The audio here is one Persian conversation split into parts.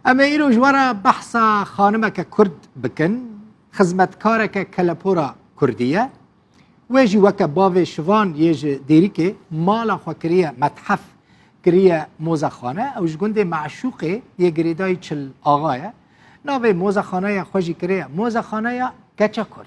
اما ایرو جوارا بحثا خانمك كرد بكن خدمتكارك كلابورا كردية ويجي وكا باوي شوان يجي ديريكي مالا خوكرية متحف كرية موزة خانة او جگنده معشوقي يجريداي چل آغاية ناوي موزة خانة خوشي كرية موزة خانة كچا كرد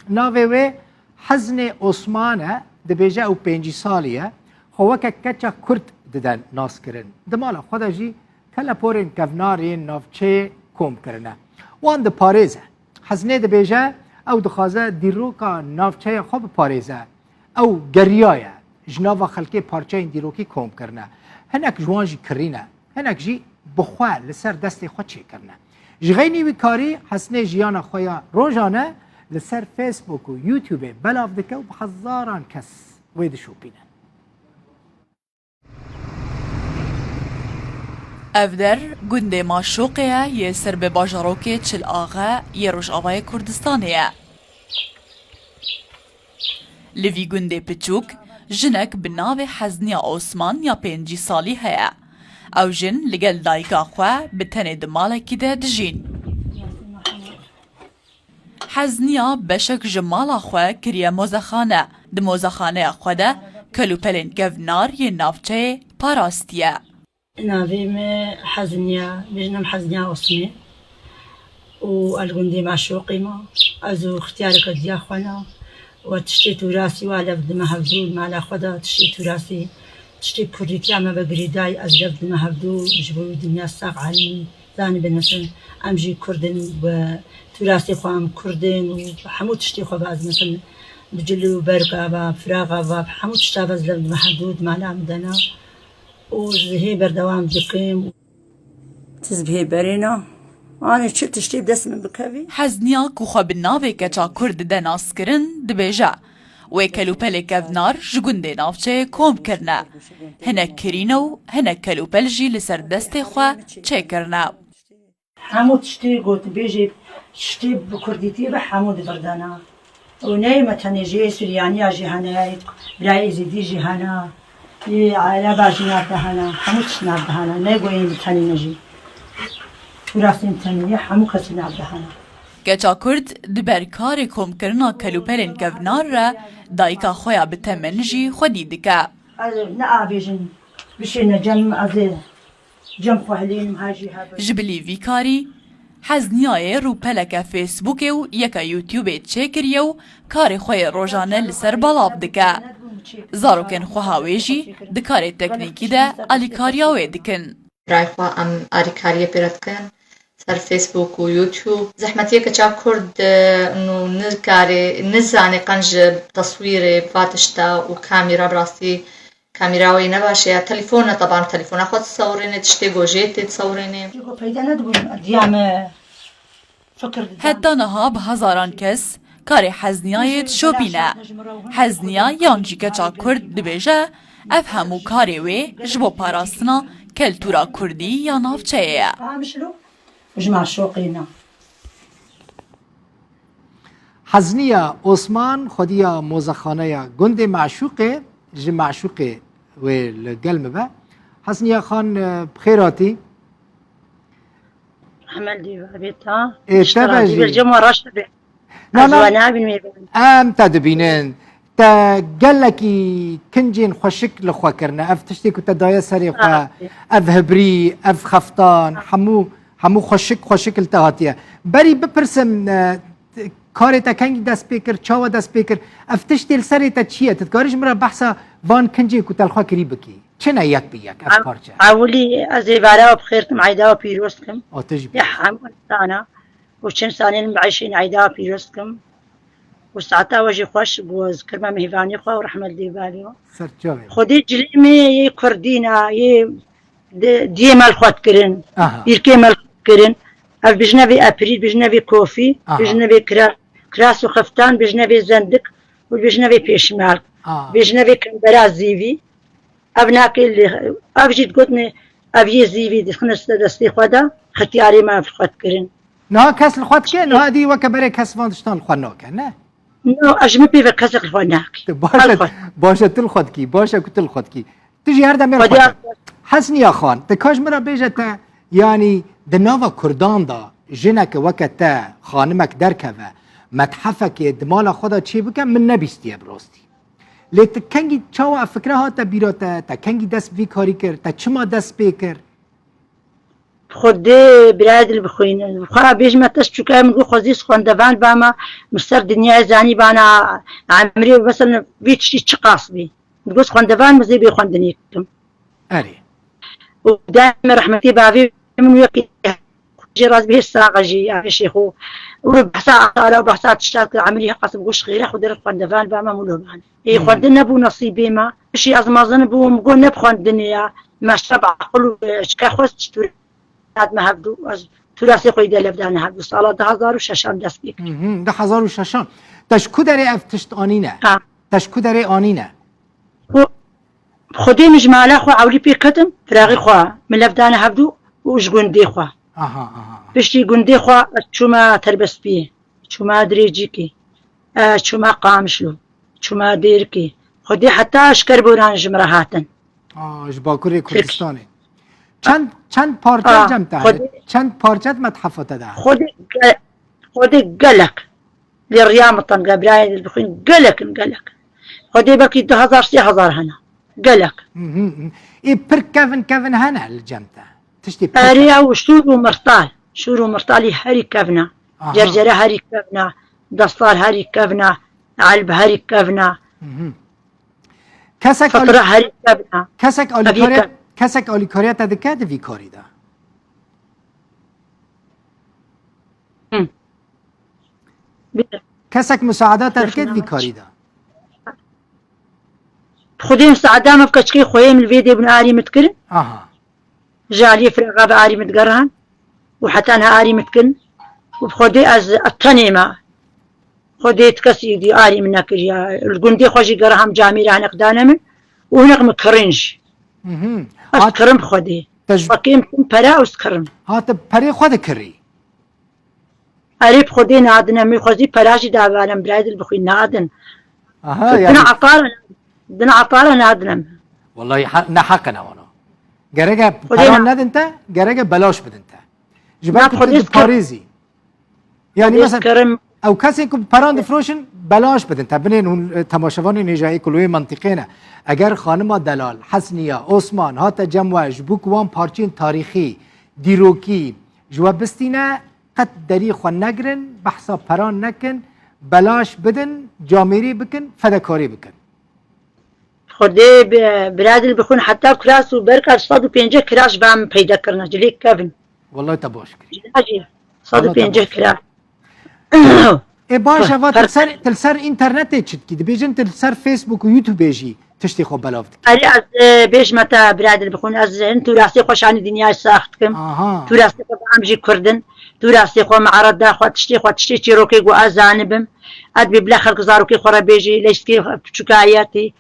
ناوي وي حزن عثمانة دبيجا او 5 سالية خوكا كچا كرد ددن ناس کرن دمالا خدا جي كلابورين كفنارين نافچه كوم کرنه وان د پاريزه حزنه دبيجا او دخازه دیروکا نافچه خوب پاريزه او گريايه جناوا خلقي پارچه دیروکی کوم کرنه هناك جوانجي كرينه هناك جي بخوا لسر دست خود چه کرنه جغيني وكاري حسنه جيانا خويا روجانه لسر فيسبوك و يوتيوب بلاف دكه و بحزاران كس ويد شوبينه افدر گنده معشوقه یه سر به باجاروکه چل آغا یه روژاوای کردستانیه. لوی گنده پچوک جنک بناو حزنیا عثمان یا 5 سالی هیا. او جن لگل دایکا خواه بتنه دمالکی ده دجین. حزنیا بشک جمالا خواه کریه موزخانه. ده موزخانه خواه ده کلوپلین گفنار یه نافچه پاراستیه. نافيم حزنيا بجنم حزنيا عثمي والجندي معشوقي ما أزو اختيارك ديا خوانا وتشتي تراسي وعلى بدم هفدول مع خدا تشتي تراسي تشتي كرديتي عم بقريداي أزلف بدم هفدول بجبو الدنيا الساق علمي ثاني بالنسبة أمجي كردن وتراسي خوام كردن وحمود تشتي خو بعد مثلا بجلو بركة بفراغة حمود تشتي أزلف بدم هفدول مع مدنا وزهي بردوام دقيم تزبهي برينا أنا شفت تشتي بدس من بكافي حزنيا كوخا بالنافي كتا كرد دا ناس كرن دبيجا ويكلو بلي كافنار جگون دي نافچه كوم كرنا هنا كرينو هنا كلو بلجي لسر دستي خوا چه كرنا حمود تشتي قلت بيجي تشتي بكرديتي بحمود بردانا ونايمة تنجي سريانيا جهانا بلاي زيدي جهانا على باجنات دهانا حمود شنات دهانا نيقوين تاني نجي وراسين تاني حمو خسنات دهانا گچا کرد دبر کار کوم کرنا کلوپلین گفنار را دایکا خویا بتمنجی خودی دکا نا بیجن بشينا جم از جم خوالين مهاجي هذا جبلی وی کاری حزنیای رو پلک فیسبوک و یکا یوتیوب چکریو کار خوی روزانه لسر بلاف دکا زاروکن خوهاویجی دکار تکنیکی ده الیکاریاوی دکن رایخوا ام الیکاریه پیرتکن سر فیسبوک و یوتیوب زحمتیه که چا کرد انو نذکاری نزانی قنج تصویر فاتشتا و کامیرا براستی کامیراوی نباشه تلفون طبعا تلفون خود تصورینه تشتی گوجیت تصورینه پیدا ندبون دیام فکر حتی نها به هزاران کس کار حزنیایت شو بینه حزنیا یانجی که چا کرد دبیجه اف همو کاری وی جبو پاراستنا کلتورا کردی یا نافچه ایه جمع شوقینا حزنية عثمان خدية موزخانية گند معشوقة جي معشوقة والقلم با حزنية خان بخيراتي حمل دي بيتها تبجي بالجمع رشبه لا ام تدبينين تا قالكي كنجين خوشك لخوا كرنا اف تشتي كنت دايا سري خوا اف هبري اف خفتان حمو خوشك التهاتيه بري بپرسم کاری تا کنگی دست بکر چاوا دست بکر افتش تل سری تا چیه تذکرش مرا بحثا وان کنجی کو تلخوا کری بکی چه نیت بیک افکار چه اولی از ایوارا بخیرتم عیدا پیروزکم آتش یا حمد سانا و چند سانین بعشین عیدا پیروزکم و ساعتا وجه خوش بوز کرما مهیوانی خوا و رحمت دیوالیو سر جاوی خودی جلیمی یه کردینا یه دی مال خود کرن بیرکی مال کرن اف بجنبي ابريل بجنبي كوفي بجنبي كراس وخفتان بجنبي زندق وبجنبي بيشمال بجنبي كمبرا زيفي ابناك اللي ابجيت قلتني ابي زيفي دخنس دستي خدا اختياري ما في خد كرن نا كاس الخوات كان هذه وكبري كاس فاندشتان الخناك نه نو اجمي بي كاس الخناك باشا تلخد كي باشا كنت الخد كي تجي هردا من حسني يا خان تكاش مرا بيجت يعني دناوا كردان دا جنك وكتا خانمك دركبه متحفك دمالا خدا چی بکن من نبیستیه براستی لیت کنگی چاوا فکره ها تا بیراتا تا کنگی دست بی کاری کرد تا چما دست بی کرد خود برادر بخوین خراب بیشتر تشکر میگو خودیس خواندوان با ما مستر دنیای زنی بانا عمری مثلا ویچی چه قاسبی میگوس خواندوان مزی بی خواندنی کم اره و دائم رحمتی باوی من یکی جراز به ساقجی یا شیخو و بحثا على بحثات تشتاق عمري قاسم قوش غيره خدر خواندوان با ما مولوان اي خواندن بو نصیبی ما شي از مازن بو مگو نب خواندنیا ما شبع عقل اشكا خوست هاد ما هبدو از تراثی قیده لبدان هبدو سال 2006 دست بیک 2006 تشکو داره افتشت آنینه تشکو داره آنینه خودی مجماله خو عولی پی کتم فراغی خو من لبدان هبدو وش گندی خو بشتی گندی خو چوما تربس بی چوما دریجی چوما قامشلو چوما دیر کی خودی حتی اشکر بوران جمره هاتن جباکوری کردستانه چند پارچه جمعه چند پارچه متحفته ده خودی گلک لریامتن قبرای بخوین گلک خودی بلکی 2000 3000 هنا گلک ای پر کفن هنا الجمعه تشتی اريا وشور ومرطال هري كفنا جرجرة هري كفنا دستار هري كفنا علب هري كفنا فطرة هري كفنا کسک آلیکاریت دکه دوی کاری ده کسک مساعدات دکه دوی کاری ده خودی مساعده ما بكشكي خويا من الفيديو ابن آري متكل جالي فرقة بآري متقرهن وحتى أنا آري متكن وبخودي از التنيمة خودي تكسي دي آري من ناكريا القندي خوشي قرهم جاميرة هناك دانمن وهناك مكرنج أسكرم خودي وكيم برا وسكرم هات بري خود كري أريب خودي نادنا مي خودي براجي دابالم برادل بخوي نادن يعني دنا عطارة نادنا والله نحقنا وانا جرجة بران ند انت جرجة بلاش بد انت جبت خودت باريزي يعني مثلا او کسی که پران فروشن بلاش بدن تبنین تماشاوان نجایی کلوی منطقه اگر خانم دلال حسنیه عثمان هات جمع جبوک وان پارچین تاریخی دیروکی جواب بستینه قد دری خو نگرن بحثا پران نکن بلاش بدن جامری بکن فداکاری بکن خودی برادر بخون حتی کلاس و برکر 150 کلاس بام پیدا کردن جلیک کردن والله تباش کردی 150 کلاس ای باشه و تلسر اینترنت چید کی بیجن تلسر فیسبوک و یوتیوب بیجی تشتی خوب بلافت اری از بیش متا برادر بخون از تو راستی خوشانی دنیای ساخت کم تو راستی خو امجی کردن تو راستی خو معرض خو تشتی چی روکی گو ازانبم اد ببلا خلق زاروکی خورا بیجی لشکی چکایاتی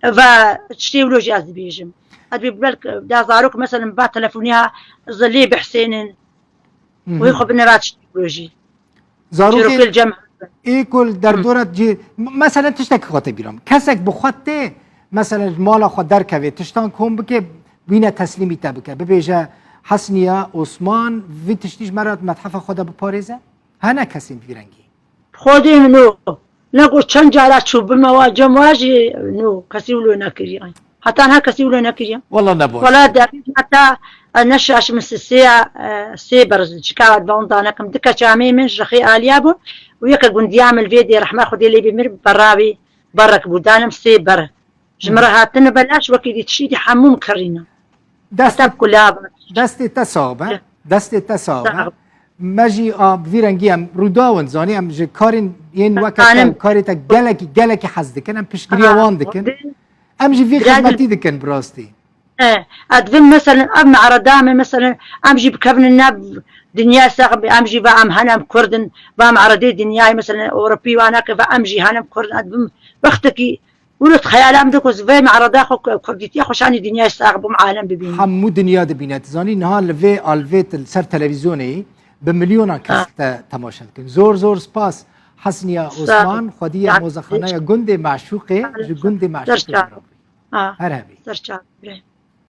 و تشتی ولوجي از بیجم اد ببلا دا زاروک مثلا با تلفونها ظلی بحسين ويخو بنرات تشتی ولوجي زاروکی الجمع ایکل در دورت جی مثلا تشتک خاطر بیرم کسک بخوته مثلا مال خود در کوی تشتان کم بکه بینه تسلیمی تا بکه ببیجه حسنیه عثمان وی تشتیش مرات متحف خود بپاریزه هنه کسی بیرنگی خودی نو نگو چند جارت شو بمواجه مواجه نو کسی ولو نکری حتی نه کسی ولو نکری والله نبود ولا دقیق حتی نشاش من سي برز شكاوات بوندانكم دكا شامي من رخي آليابو وياك قند يعمل فيديو رحمة خدي اللي بمر براوي برك بودانم سي بر جمرة هاتن بلاش وكيدي تشيدي حموم كرينا دست كلها دست تصابه مجي بفيرنجي ام روداون زاني ام جي كارين ين وقت كاريتا جلكي حزدكن ام بشكريا واندكن ام جي في خدمتي دكن براستي أدفن مثلا أم عردامي مثلا أمجي بكفن الناب دنيا ساق أمجي بأم هنم كردن بأم عردي دنياي مثلا أوروبي وأنا كيف أمجي هنم كردن أدفن وقتكي ولد خيال أمدك في معرضة كرديتي خوشاني دنيا ساق بم عالم ببين حمو دنيا دبينات زاني نهار لفي الفيت سر تلفزيوني بمليون كاس تماشا كن زور سباس حسنية عثمان خدية موزخانة جندي معشوقة جندي معشوقة هرهبي